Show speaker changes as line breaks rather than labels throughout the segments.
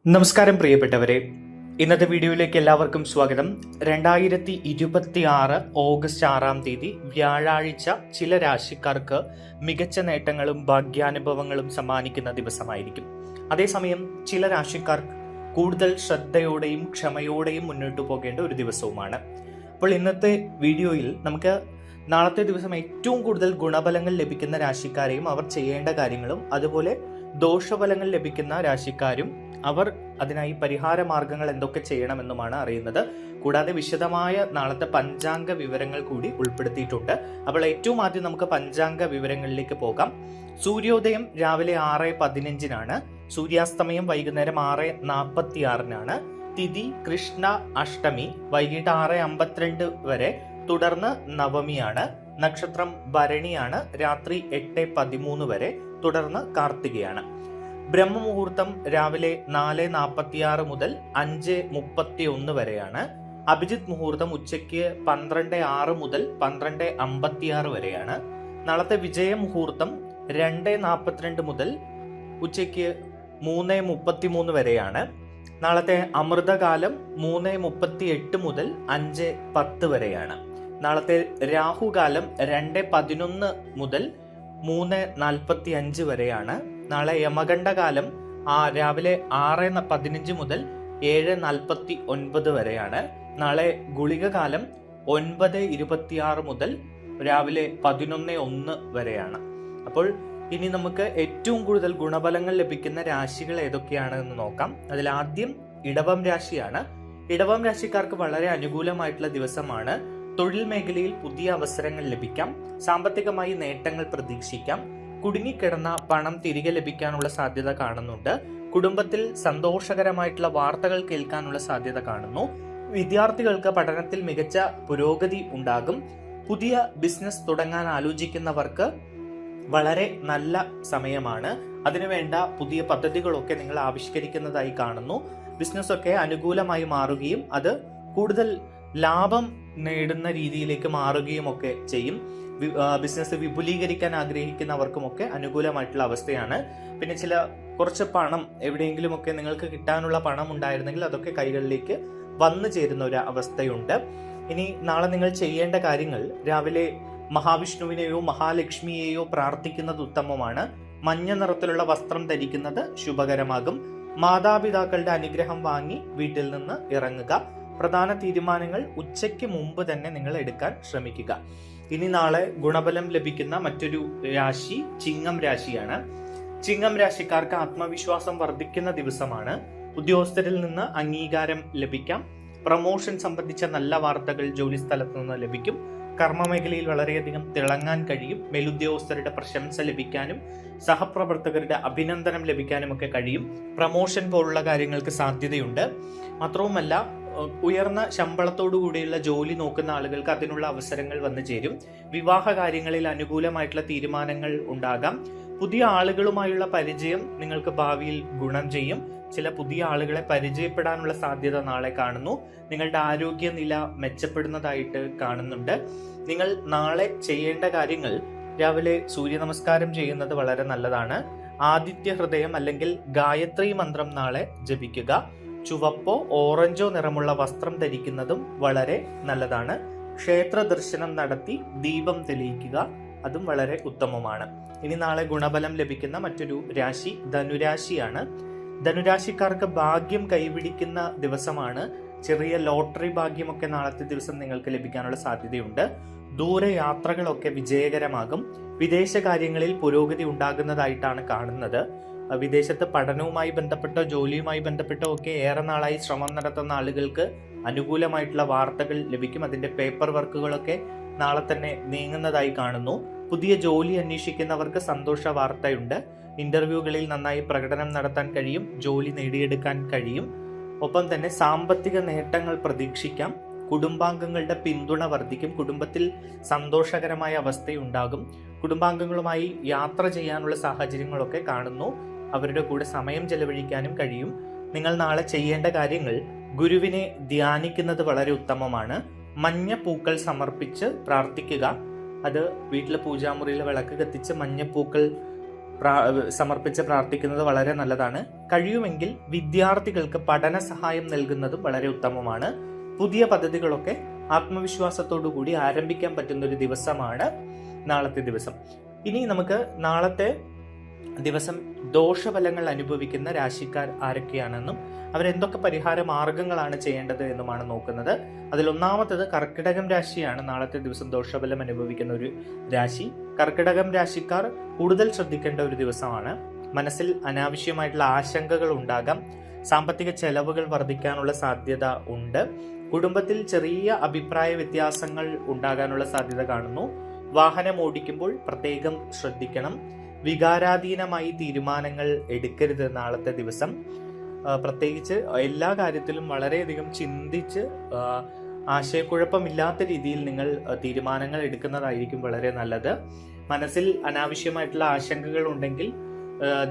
നമസ്കാരം പ്രിയപ്പെട്ടവരെ, ഇന്നത്തെ വീഡിയോയിലേക്ക് എല്ലാവർക്കും സ്വാഗതം. 2026 ഓഗസ്റ്റ് 6 വ്യാഴാഴ്ച ചില രാശിക്കാർക്ക് മികച്ച നേട്ടങ്ങളും ഭാഗ്യാനുഭവങ്ങളും സമ്മാനിക്കുന്ന ദിവസമായിരിക്കും. അതേസമയം ചില രാശിക്കാർ കൂടുതൽ ശ്രദ്ധയോടെയും ക്ഷമയോടെയും മുന്നോട്ട് പോകേണ്ട ഒരു ദിവസവുമാണ്. അപ്പോൾ ഇന്നത്തെ വീഡിയോയിൽ നമുക്ക് നാളത്തെ ദിവസം ഏറ്റവും കൂടുതൽ ഗുണഫലങ്ങൾ ലഭിക്കുന്ന രാശിക്കാരെയും അവർ ചെയ്യേണ്ട കാര്യങ്ങളും, അതുപോലെ ദോഷഫലങ്ങൾ ലഭിക്കുന്ന രാശിക്കാരും അവർ അതിനായി പരിഹാര മാർഗങ്ങൾ എന്തൊക്കെ ചെയ്യണമെന്നുമാണ് അറിയുന്നത്. കൂടാതെ വിശദമായ നാളത്തെ പഞ്ചാംഗ വിവരങ്ങൾ കൂടി ഉൾപ്പെടുത്തിയിട്ടുണ്ട്. അപ്പോൾ ഏറ്റവും ആദ്യം നമുക്ക് പഞ്ചാംഗ വിവരങ്ങളിലേക്ക് പോകാം. സൂര്യോദയം രാവിലെ 6:15 സൂര്യാസ്തമയം വൈകുന്നേരം 6:46 തിഥി കൃഷ്ണ അഷ്ടമി വൈകിട്ട് 6:52 വരെ, തുടർന്ന് നവമിയാണ്. നക്ഷത്രം ഭരണിയാണ്. രാത്രി 8:13 വരെ, തുടർന്ന് കാർത്തികയാണ്. ബ്രഹ്മമുഹൂർത്തം രാവിലെ 4:46 മുതൽ 5:31 വരെയാണ്. അഭിജിത്ത് മുഹൂർത്തം ഉച്ചയ്ക്ക് 12:06 മുതൽ 12:56 വരെയാണ്. നാളത്തെ വിജയ മുഹൂർത്തം 2:42 മുതൽ ഉച്ചയ്ക്ക് 3:33 വരെയാണ്. നാളത്തെ അമൃതകാലം 3:38 മുതൽ 5:10 വരെയാണ്. നാളത്തെ രാഹുകാലം 2:11 മുതൽ 3:45 വരെയാണ്. നാളെ യമകണ്ഠകാലം രാവിലെ 6:15 മുതൽ 7:49 വരെയാണ്. നാളെ ഗുളികകാലം 9:26 മുതൽ രാവിലെ 11:01 വരെയാണ്. അപ്പോൾ ഇനി നമുക്ക് ഏറ്റവും കൂടുതൽ ഗുണഫലങ്ങൾ ലഭിക്കുന്ന രാശികൾ ഏതൊക്കെയാണ് എന്ന് നോക്കാം. അതിൽ ആദ്യം ഇടവം രാശിയാണ്. ഇടവം രാശിക്കാർക്ക് വളരെ അനുകൂലമായിട്ടുള്ള ദിവസമാണ്. തൊഴിൽ മേഖലയിൽ പുതിയ അവസരങ്ങൾ ലഭിക്കാം. സാമ്പത്തികമായി നേട്ടങ്ങൾ പ്രതീക്ഷിക്കാം. കുടുങ്ങിക്കിടന്ന പണം തിരികെ ലഭിക്കാനുള്ള സാധ്യത കാണുന്നുണ്ട്. കുടുംബത്തിൽ സന്തോഷകരമായിട്ടുള്ള വാർത്തകൾ കേൾക്കാനുള്ള സാധ്യത കാണുന്നു. വിദ്യാർത്ഥികൾക്ക് പഠനത്തിൽ മികച്ച പുരോഗതി ഉണ്ടാകും. പുതിയ ബിസിനസ് തുടങ്ങാൻ ആലോചിക്കുന്നവർക്ക് വളരെ നല്ല സമയമാണ്. അതിനുവേണ്ട പുതിയ പദ്ധതികളൊക്കെ നിങ്ങൾ ആവിഷ്കരിക്കുന്നതായി കാണുന്നു. ബിസിനസ്സൊക്കെ അനുകൂലമായി മാറുകയും അത് കൂടുതൽ ലാഭം നേടുന്ന രീതിയിലേക്ക് മാറുകയും ഒക്കെ ചെയ്യും. ബിസിനസ് വിപുലീകരിക്കാൻ ആഗ്രഹിക്കുന്നവർക്കുമൊക്കെ അനുകൂലമായിട്ടുള്ള അവസ്ഥയാണ്. പിന്നെ കുറച്ച് പണം എവിടെയെങ്കിലുമൊക്കെ നിങ്ങൾക്ക് കിട്ടാനുള്ള പണം ഉണ്ടായിരുന്നെങ്കിൽ അതൊക്കെ കൈകളിലേക്ക് വന്നു ചേരുന്ന ഒരു അവസ്ഥയുണ്ട്. ഇനി നാളെ നിങ്ങൾ ചെയ്യേണ്ട കാര്യങ്ങൾ: രാവിലെ മഹാവിഷ്ണുവിനെയോ മഹാലക്ഷ്മിയെയോ പ്രാർത്ഥിക്കുന്നത് ഉത്തമമാണ്. മഞ്ഞ നിറത്തിലുള്ള വസ്ത്രം ധരിക്കുന്നത് ശുഭകരമാകും. മാതാപിതാക്കളുടെ അനുഗ്രഹം വാങ്ങി വീട്ടിൽ നിന്ന് ഇറങ്ങുക. പ്രധാന തീരുമാനങ്ങൾ ഉച്ചയ്ക്ക് മുമ്പ് തന്നെ നിങ്ങൾ എടുക്കാൻ ശ്രമിക്കുക. ഇനി നാളെ ഗുണഫലം ലഭിക്കുന്ന മറ്റൊരു രാശി ചിങ്ങം രാശിയാണ്. ചിങ്ങം രാശിക്കാർക്ക് ആത്മവിശ്വാസം വർദ്ധിക്കുന്ന ദിവസമാണ്. ഉദ്യോഗസ്ഥരിൽ നിന്ന് അംഗീകാരം ലഭിക്കാം. പ്രമോഷൻ സംബന്ധിച്ച നല്ല വാർത്തകൾ ജോലി സ്ഥലത്ത് നിന്ന് ലഭിക്കും. കർമ്മമേഖലയിൽ വളരെയധികം തിളങ്ങാൻ കഴിയും. മേലുദ്യോഗസ്ഥരുടെ പ്രശംസ ലഭിക്കാനും സഹപ്രവർത്തകരുടെ അഭിനന്ദനം ലഭിക്കാനും ഒക്കെ കഴിയും. പ്രമോഷൻ പോലുള്ള കാര്യങ്ങൾക്ക് സാധ്യതയുണ്ട്. മാത്രവുമല്ല, ഉയർന്ന ശമ്പളത്തോടു കൂടിയുള്ള ജോലി നോക്കുന്ന ആളുകൾക്ക് അതിനുള്ള അവസരങ്ങൾ വന്നു ചേരും. വിവാഹ കാര്യങ്ങളിൽ അനുകൂലമായിട്ടുള്ള തീരുമാനങ്ങൾ ഉണ്ടാകാം. പുതിയ ആളുകളുമായുള്ള പരിചയം നിങ്ങൾക്ക് ഭാവിയിൽ ഗുണം ചെയ്യും. ചില പുതിയ ആളുകളെ പരിചയപ്പെടാനുള്ള സാധ്യത നാളെ കാണുന്നു. നിങ്ങളുടെ ആരോഗ്യനില മെച്ചപ്പെടുന്നതായിട്ട് കാണുന്നുണ്ട്. നിങ്ങൾ നാളെ ചെയ്യേണ്ട കാര്യങ്ങൾ: രാവിലെ സൂര്യ നമസ്കാരം ചെയ്യുന്നത് വളരെ നല്ലതാണ്. ആദിത്യ ഹൃദയം അല്ലെങ്കിൽ ഗായത്രി മന്ത്രം നാളെ ജപിക്കുക. ചുവപ്പോ ഓറഞ്ചോ നിറമുള്ള വസ്ത്രം ധരിക്കുന്നതും വളരെ നല്ലതാണ്. ക്ഷേത്ര ദർശനം നടത്തി ദീപം തെളിയിക്കുക, അതും വളരെ ഉത്തമമാണ്. ഇനി നാളെ ഗുണഫലം ലഭിക്കുന്ന മറ്റൊരു രാശി ധനുരാശിയാണ്. ധനുരാശിക്കാർക്ക് ഭാഗ്യം കൈപിടിക്കുന്ന ദിവസമാണ്. ചെറിയ ലോട്ടറി ഭാഗ്യമൊക്കെ നാളത്തെ ദിവസം നിങ്ങൾക്ക് ലഭിക്കാനുള്ള സാധ്യതയുണ്ട്. ദൂരയാത്രകളൊക്കെ വിജയകരമാകും. വിദേശ കാര്യങ്ങളിൽ പുരോഗതി ഉണ്ടാകുന്നതായിട്ടാണ് കാണുന്നത്. വിദേശത്ത് പഠനവുമായി ബന്ധപ്പെട്ടോ ജോലിയുമായി ബന്ധപ്പെട്ടോ ഒക്കെ ഏറെ നാളായി ശ്രമം നടത്തുന്ന ആളുകൾക്ക് അനുകൂലമായിട്ടുള്ള വാർത്തകൾ ലഭിക്കും. അതിന്റെ പേപ്പർ വർക്കുകളൊക്കെ നാളെ തന്നെ നീങ്ങുന്നതായി കാണുന്നു. പുതിയ ജോലി അന്വേഷിക്കുന്നവർക്ക് സന്തോഷ വാർത്തയുണ്ട്. ഇന്റർവ്യൂകളിൽ നന്നായി പ്രകടനം നടത്താൻ കഴിയും. ജോലി നേടിയെടുക്കാൻ കഴിയും. ഒപ്പം തന്നെ സാമ്പത്തിക നേട്ടങ്ങൾ പ്രതീക്ഷിക്കാം. കുടുംബാംഗങ്ങളുടെ പിന്തുണ വർദ്ധിക്കും. കുടുംബത്തിൽ സന്തോഷകരമായ അവസ്ഥയുണ്ടാകും. കുടുംബാംഗങ്ങളുമായി യാത്ര ചെയ്യാനുള്ള സാഹചര്യങ്ങളൊക്കെ കാണുന്നു. അവരുടെ കൂടെ സമയം ചെലവഴിക്കാനും കഴിയും. നിങ്ങൾ നാളെ ചെയ്യേണ്ട കാര്യങ്ങൾ: ഗുരുവിനെ ധ്യാനിക്കുന്നത് വളരെ ഉത്തമമാണ്. മഞ്ഞ പൂക്കൾ സമർപ്പിച്ച് പ്രാർത്ഥിക്കുക. അത് വീട്ടിലെ പൂജാമുറിയിൽ വിളക്ക് കത്തിച്ച് മഞ്ഞപ്പൂക്കൾ സമർപ്പിച്ച് പ്രാർത്ഥിക്കുന്നത് വളരെ നല്ലതാണ്. കഴിയുമെങ്കിൽ വിദ്യാർത്ഥികൾക്ക് പഠന സഹായം നൽകുന്നതും വളരെ ഉത്തമമാണ്. പുതിയ പദ്ധതികളൊക്കെ ആത്മവിശ്വാസത്തോടു കൂടി ആരംഭിക്കാൻ പറ്റുന്ന ഒരു ദിവസമാണ് നാളത്തെ ദിവസം. ഇനി നമുക്ക് നാളത്തെ ദിവസം ദോഷഫലങ്ങൾ അനുഭവിക്കുന്ന രാശിക്കാർ ആരൊക്കെയാണെന്നും അവരെന്തൊക്കെ പരിഹാര മാർഗങ്ങളാണ് ചെയ്യേണ്ടത് എന്നുമാണ് നോക്കുന്നത്. അതിൽ ഒന്നാമത്തത് കർക്കിടകം രാശിയാണ്. നാളത്തെ ദിവസം ദോഷഫലം അനുഭവിക്കുന്ന ഒരു രാശി. കർക്കിടകം രാശിക്കാർ കൂടുതൽ ശ്രദ്ധിക്കേണ്ട ഒരു ദിവസമാണ്. മനസ്സിൽ അനാവശ്യമായിട്ടുള്ള ആശങ്കകൾ ഉണ്ടാകാം. സാമ്പത്തിക ചെലവുകൾ വർദ്ധിക്കാനുള്ള സാധ്യത ഉണ്ട്. കുടുംബത്തിൽ ചെറിയ അഭിപ്രായ വ്യത്യാസങ്ങൾ ഉണ്ടാകാനുള്ള സാധ്യത കാണുന്നു. വാഹനം ഓടിക്കുമ്പോൾ പ്രത്യേകം ശ്രദ്ധിക്കണം. വികാരാധീനമായി തീരുമാനങ്ങൾ എടുക്കരുത് നാളത്തെ ദിവസം. പ്രത്യേകിച്ച് എല്ലാ കാര്യത്തിലും വളരെയധികം ചിന്തിച്ച് ആശയക്കുഴപ്പമില്ലാത്ത രീതിയിൽ നിങ്ങൾ തീരുമാനങ്ങൾ എടുക്കുന്നതായിരിക്കും വളരെ നല്ലത്. മനസ്സിൽ അനാവശ്യമായിട്ടുള്ള ആശങ്കകൾ ഉണ്ടെങ്കിൽ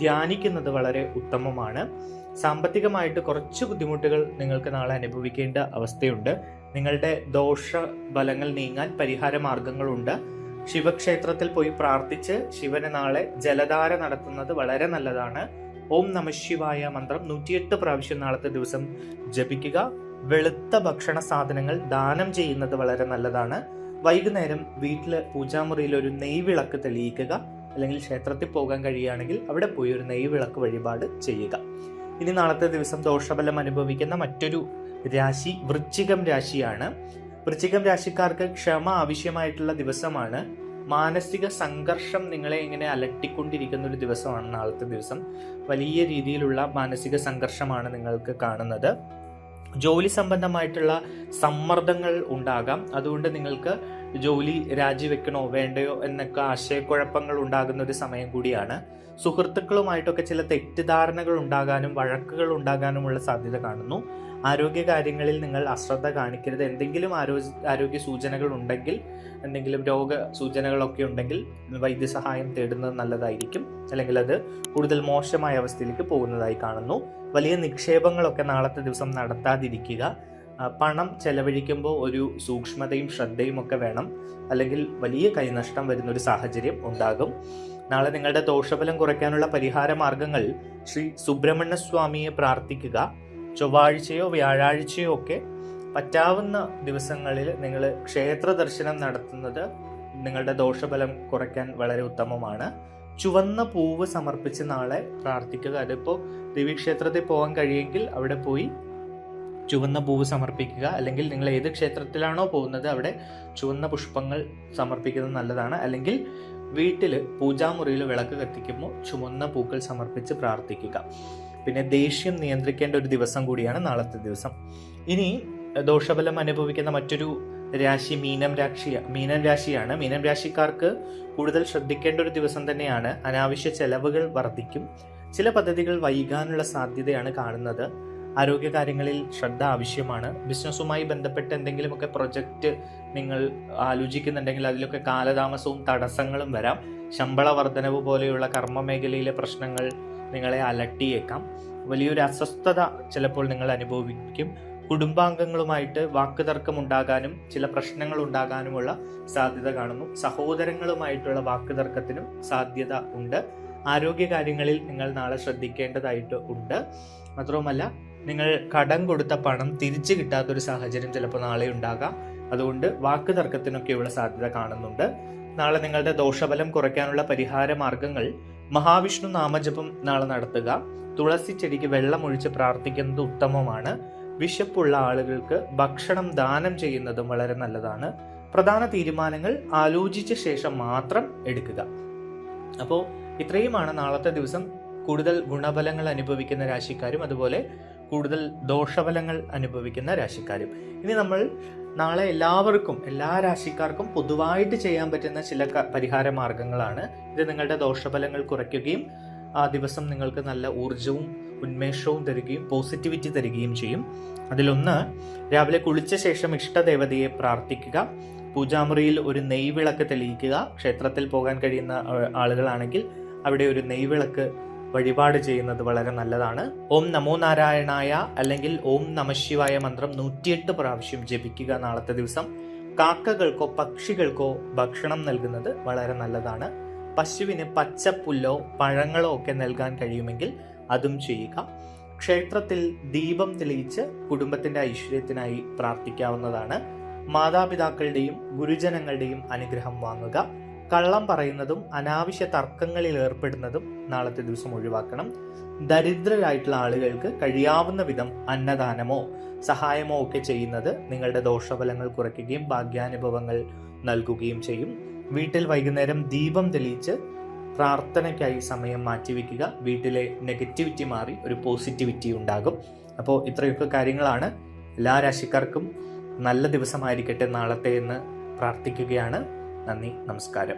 ധ്യാനിക്കുന്നത് വളരെ ഉത്തമമാണ്. സാമ്പത്തികമായിട്ട് കുറച്ച് ബുദ്ധിമുട്ടുകൾ നിങ്ങൾക്ക് നാളെ അനുഭവിക്കേണ്ട അവസ്ഥയുണ്ട്. നിങ്ങളുടെ ദോഷഫലങ്ങൾ നീങ്ങാൻ പരിഹാര മാർഗങ്ങളുണ്ട്. ശിവക്ഷേത്രത്തിൽ പോയി പ്രാർത്ഥിച്ച് ശിവന് നാളെ ജലധാര നടത്തുന്നത് വളരെ നല്ലതാണ്. ഓം നമഃശിവായ മന്ത്രം 108 പ്രാവശ്യം നാളത്തെ ദിവസം ജപിക്കുക. വെളുത്ത ഭക്ഷണ സാധനങ്ങൾ ദാനം ചെയ്യുന്നത് വളരെ നല്ലതാണ്. വൈകുന്നേരം വീട്ടില് പൂജാമുറിയിൽ ഒരു നെയ്വിളക്ക് തെളിയിക്കുക. അല്ലെങ്കിൽ ക്ഷേത്രത്തിൽ പോകാൻ കഴിയുകയാണെങ്കിൽ അവിടെ പോയി ഒരു നെയ്വിളക്ക് വഴിപാട് ചെയ്യുക. ഇനി നാളത്തെ ദിവസം ദോഷഫലം അനുഭവിക്കുന്ന മറ്റൊരു രാശി വൃശ്ചികം രാശിയാണ്. വൃശ്ചികം രാശിക്കാർക്ക് ക്ഷമ ആവശ്യമായിട്ടുള്ള ദിവസമാണ്. മാനസിക സംഘർഷം നിങ്ങളെ ഇങ്ങനെ അലട്ടിക്കൊണ്ടിരിക്കുന്ന ഒരു ദിവസമാണ് നാളത്തെ ദിവസം. വലിയ രീതിയിലുള്ള മാനസിക സംഘർഷമാണ് നിങ്ങൾക്ക് കാണുന്നത്. ജോലി സംബന്ധമായിട്ടുള്ള സമ്മർദ്ദങ്ങൾ ഉണ്ടാകാം. അതുകൊണ്ട് നിങ്ങൾക്ക് ജോലി രാജിവെക്കണോ വേണ്ടയോ എന്നൊക്കെ ആശയക്കുഴപ്പങ്ങൾ ഉണ്ടാകുന്ന ഒരു സമയം കൂടിയാണ്. സുഹൃത്തുക്കളുമായിട്ടൊക്കെ ചില തെറ്റിദ്ധാരണകൾ ഉണ്ടാകാനും വഴക്കുകൾ ഉണ്ടാകാനുമുള്ള സാധ്യത കാണുന്നു. ആരോഗ്യകാര്യങ്ങളിൽ നിങ്ങൾ അശ്രദ്ധ കാണിക്കരുത്. എന്തെങ്കിലും ആരോഗ്യ സൂചനകൾ ഉണ്ടെങ്കിൽ, എന്തെങ്കിലും രോഗ സൂചനകളൊക്കെ ഉണ്ടെങ്കിൽ വൈദ്യസഹായം തേടുന്നത് നല്ലതായിരിക്കും. അല്ലെങ്കിൽ അത് കൂടുതൽ മോശമായ അവസ്ഥയിലേക്ക് പോകുന്നതായി കാണുന്നു. വലിയ നിക്ഷേപങ്ങളൊക്കെ നാളത്തെ ദിവസം നടത്താതിരിക്കുക. പണം ചെലവഴിക്കുമ്പോൾ ഒരു സൂക്ഷ്മതയും ശ്രദ്ധയും ഒക്കെ വേണം. അല്ലെങ്കിൽ വലിയ കൈനഷ്ടം വരുന്ന ഒരു സാഹചര്യം ഉണ്ടാകും. നാളെ നിങ്ങളുടെ ദോഷഫലം കുറയ്ക്കാനുള്ള പരിഹാര മാർഗങ്ങൾ ശ്രീ സുബ്രഹ്മണ്യ സ്വാമിയെ പ്രാർത്ഥിക്കുക. ചൊവ്വാഴ്ചയോ വ്യാഴാഴ്ചയോ ഒക്കെ പറ്റാവുന്ന ദിവസങ്ങളിൽ നിങ്ങൾ ക്ഷേത്ര ദർശനം നടത്തുന്നത് നിങ്ങളുടെ ദോഷഫലം കുറയ്ക്കാൻ വളരെ ഉത്തമമാണ്. ചുവന്ന പൂവ് സമർപ്പിച്ച് നാളെ പ്രാർത്ഥിക്കുക. അതിപ്പോൾ ദേവീക്ഷേത്രത്തിൽ പോകാൻ കഴിയുമെങ്കിൽ അവിടെ പോയി ചുവന്ന പൂവ് സമർപ്പിക്കുക. അല്ലെങ്കിൽ നിങ്ങൾ ഏത് ക്ഷേത്രത്തിലാണോ പോകുന്നത് അവിടെ ചുവന്ന പുഷ്പങ്ങൾ സമർപ്പിക്കുന്നത് നല്ലതാണ്. അല്ലെങ്കിൽ വീട്ടിൽ പൂജാമുറിയിൽ വിളക്ക് കത്തിക്കുമ്പോൾ ചുവന്ന പൂക്കൾ സമർപ്പിച്ച് പ്രാർത്ഥിക്കുക. പിന്നെ ദേഷ്യം നിയന്ത്രിക്കേണ്ട ഒരു ദിവസം കൂടിയാണ് നാളത്തെ ദിവസം. ഇനി ദോഷഫലം അനുഭവിക്കുന്ന മറ്റൊരു രാശി മീനം രാശിയാണ്. മീനം രാശിക്കാർക്ക് കൂടുതൽ ശ്രദ്ധിക്കേണ്ട ഒരു ദിവസം തന്നെയാണ്. അനാവശ്യ ചെലവുകൾ വർദ്ധിക്കും. ചില പദ്ധതികൾ വൈകാനുള്ള സാധ്യതയാണ് കാണുന്നത്. ആരോഗ്യകാര്യങ്ങളിൽ ശ്രദ്ധ ആവശ്യമാണ്. ബിസിനസ്സുമായി ബന്ധപ്പെട്ട് എന്തെങ്കിലുമൊക്കെ പ്രൊജക്റ്റ് നിങ്ങൾ ആലോചിക്കുന്നുണ്ടെങ്കിൽ അതിലൊക്കെ കാലതാമസവും തടസ്സങ്ങളും വരാം. ശമ്പള വർധനവ് പോലെയുള്ള കർമ്മ മേഖലയിലെ പ്രശ്നങ്ങൾ നിങ്ങളെ അലട്ടിയേക്കാം. വലിയൊരു അസ്വസ്ഥത ചിലപ്പോൾ നിങ്ങൾ അനുഭവിക്കും. കുടുംബാംഗങ്ങളുമായിട്ട് വാക്കുതർക്കം ഉണ്ടാകാനും ചില പ്രശ്നങ്ങൾ ഉണ്ടാകാനുമുള്ള സാധ്യത കാണുന്നു. സഹോദരങ്ങളുമായിട്ടുള്ള വാക്കുതർക്കത്തിനും സാധ്യത ഉണ്ട്. ആരോഗ്യകാര്യങ്ങളിൽ നിങ്ങൾ നാളെ ശ്രദ്ധിക്കേണ്ടതായിട്ട് ഉണ്ട്. മാത്രവുമല്ല, നിങ്ങൾ കടം കൊടുത്ത പണം തിരിച്ചു കിട്ടാത്തൊരു സാഹചര്യം ചിലപ്പോൾ നാളെ ഉണ്ടാകാം. അതുകൊണ്ട് വാക്കുതർക്കത്തിനൊക്കെയുള്ള സാധ്യത കാണുന്നുണ്ട്. നാളെ നിങ്ങളുടെ ദോഷഫലം കുറയ്ക്കാനുള്ള പരിഹാര മാർഗങ്ങൾ മഹാവിഷ്ണു നാമജപം നാളെ നടത്തുക. തുളസി ചെടിക്ക് വെള്ളമൊഴിച്ച് പ്രാർത്ഥിക്കുന്നത് ഉത്തമമാണ്. വിശപ്പുള്ള ആളുകൾക്ക് ഭക്ഷണം ദാനം ചെയ്യുന്നതും വളരെ നല്ലതാണ്. പ്രധാന തീരുമാനങ്ങൾ ആലോചിച്ച ശേഷം മാത്രം എടുക്കുക. അപ്പോൾ ഇത്രയുമാണ് നാളത്തെ ദിവസം കൂടുതൽ ഗുണഫലങ്ങൾ അനുഭവിക്കുന്ന രാശിക്കാരും അതുപോലെ കൂടുതൽ ദോഷഫലങ്ങൾ അനുഭവിക്കുന്ന രാശിക്കാരും. ഇനി നമ്മൾ നാളെ എല്ലാ രാശിക്കാർക്കും പൊതുവായിട്ട് ചെയ്യാൻ പറ്റുന്ന ചില പരിഹാര മാർഗങ്ങളാണ്. ഇത് നിങ്ങളുടെ ദോഷഫലങ്ങൾ കുറയ്ക്കുകയും ആ ദിവസം നിങ്ങൾക്ക് നല്ല ഊർജവും ഉന്മേഷവും തരികയും പോസിറ്റിവിറ്റി തരികയും ചെയ്യും. അതിലൊന്ന്, രാവിലെ കുളിച്ച ശേഷം ഇഷ്ടദേവതയെ പ്രാർത്ഥിക്കുക. പൂജാമുറിയിൽ ഒരു നെയ്വിളക്ക് തെളിയിക്കുക. ക്ഷേത്രത്തിൽ പോകാൻ കഴിയുന്ന ആളുകളാണെങ്കിൽ അവിടെ ഒരു നെയ്വിളക്ക് വഴിപാട് ചെയ്യുന്നത് വളരെ നല്ലതാണ്. ഓം നമോ നാരായണായ അല്ലെങ്കിൽ ഓം നമഃശിവായ മന്ത്രം 108 പ്രാവശ്യം ജപിക്കുക. നാളത്തെ ദിവസം കാക്കകൾക്കോ പക്ഷികൾക്കോ ഭക്ഷണം നൽകുന്നത് വളരെ നല്ലതാണ്. പശുവിന് പച്ചപ്പുല്ലോ പഴങ്ങളോ ഒക്കെ നൽകാൻ കഴിയുമെങ്കിൽ അതും ചെയ്യുക. ക്ഷേത്രത്തിൽ ദീപം തെളിയിച്ച് കുടുംബത്തിന്റെ ഐശ്വര്യത്തിനായി പ്രാർത്ഥിക്കാവുന്നതാണ്. മാതാപിതാക്കളുടെയും ഗുരുജനങ്ങളുടെയും അനുഗ്രഹം വാങ്ങുക. കള്ളം പറയുന്നതും അനാവശ്യ തർക്കങ്ങളിൽ ഏർപ്പെടുന്നതും നാളത്തെ ദിവസം ഒഴിവാക്കണം. ദരിദ്രരായിട്ടുള്ള ആളുകൾക്ക് കഴിയാവുന്ന വിധം അന്നദാനമോ സഹായമോ ഒക്കെ ചെയ്യുന്നത് നിങ്ങളുടെ ദോഷഫലങ്ങൾ കുറയ്ക്കുകയും ഭാഗ്യാനുഭവങ്ങൾ നൽകുകയും ചെയ്യും. വീട്ടിൽ വൈകുന്നേരം ദീപം തെളിയിച്ച് പ്രാർത്ഥനയ്ക്കായി സമയം മാറ്റിവെക്കുക. വീട്ടിലെ നെഗറ്റിവിറ്റി മാറി ഒരു പോസിറ്റിവിറ്റി ഉണ്ടാകും. അപ്പോൾ ഇത്രയൊക്കെ കാര്യങ്ങളാണ്. എല്ലാ രാശിക്കാർക്കും നല്ല ദിവസമായിരിക്കട്ടെ നാളത്തെ എന്ന് പ്രാർത്ഥിക്കുകയാണ്. നന്ദി, നമസ്കാരം.